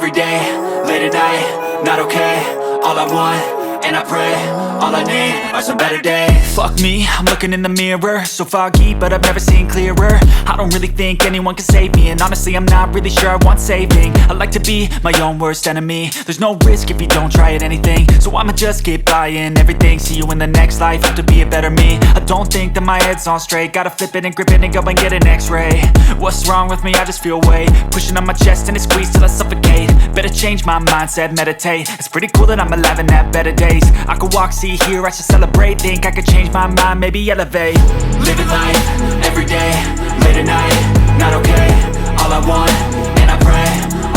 every day, late at night, not okay. All I want, and I pray, all I need are some better days. Fuck me, I'm looking in the mirror, so foggy, but I've never seen clearer. I don't really think anyone can save me, and honestly I'm not really sure I want saving. I like to be my own worst enemy. There's no risk if you don't try at anything, so I'ma just keep buying everything. See you in the next life, hope to be a better me. I don't think that my head's on straight, gotta flip it and grip it and go and get an x-ray. What's wrong with me? I just feel weight pushing on my chest and it squeezes till I suffocate. Better change my mindset, meditate. It's pretty cool that I'm alive and have better days. I could walk, see, hear, I should celebrate. Think I could change my mind, maybe elevate. Living life, every day, late at night, not okay. All I want, and I pray,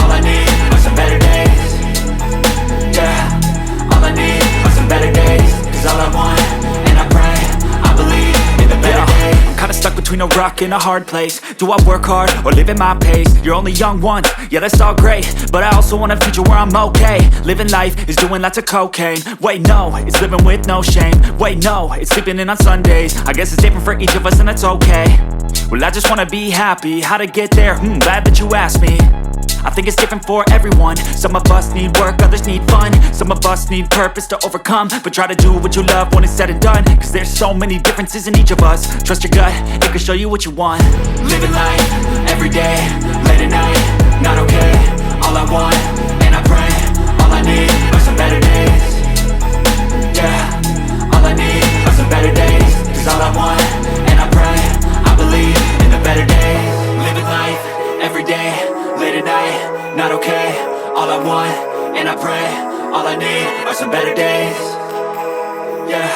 all I need are some better days. Yeah, all I need are some better days. Cause all I want, and I pray, I believe in the better days. I'm kinda stuck between a rock and a hard place. Do I work hard or live at my pace? You're only young once, yeah that's all great, but I also want a future where I'm okay. Living life is doing lots of cocaine. Wait no, it's living with no shame. Wait no, it's sleeping in on Sundays. I guess it's different for each of us and that's okay. Well I just wanna be happy, how to get there? Glad that you asked me. I think it's different for everyone. Some of us need work, others need fun. Some of us need purpose to overcome. But try to do what you love when it's said and done. Cause there's so many differences in each of us. Trust your gut, it can show you what you want. Living life, every day, late at night, not okay. All I want, and I pray, all I need are some better days. Yeah, all I need are some better days. Cause all I want, and I pray, I believe in the better days. Living life, every day, late at night, not okay. All I want, and I pray, all I need are some better days. Yeah,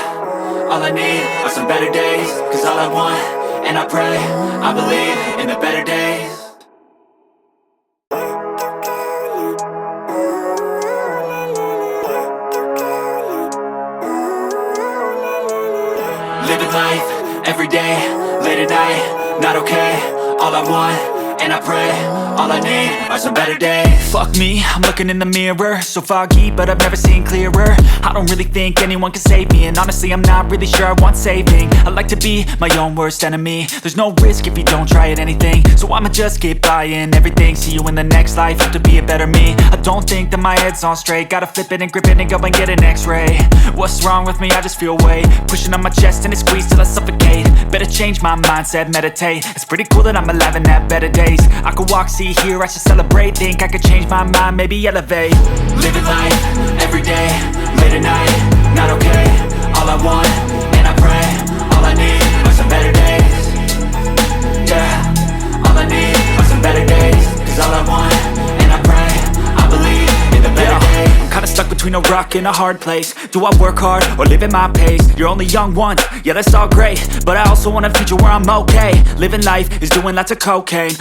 all I need are some better days. Cause all I want, and I pray, I believe in the better days. Living life, every day, late at night, not okay. All I want, and I pray, all I need are some better days. Fuck me, I'm looking in the mirror, so foggy, but I've never seen clearer. I don't really think anyone can save me, and honestly I'm not really sure I want saving. I like to be my own worst enemy. There's no risk if you don't try at anything, so I'ma just keep buying everything. See you in the next life, hope to be a better me. I don't think that my head's on straight, gotta flip it and grip it and go and get an x-ray. What's wrong with me? I just feel weight pushing on my chest and it squeezes till I suffocate. Better change my mindset, meditate. It's pretty cool that I'm alive and have better days. I could walk, see, hear, I should celebrate. Think I could change my mind, maybe elevate. Living life, every day, late at night, not okay. All I want, and I pray, all I need are some better days. Yeah, all I need are some better days. Cause all I want, and I pray, I believe in the better days. I'm kinda stuck between a rock and a hard place. Do I work hard or live at my pace? You're only young once, yeah that's all great, but I also want a future where I'm okay. Living life is doing lots of cocaine.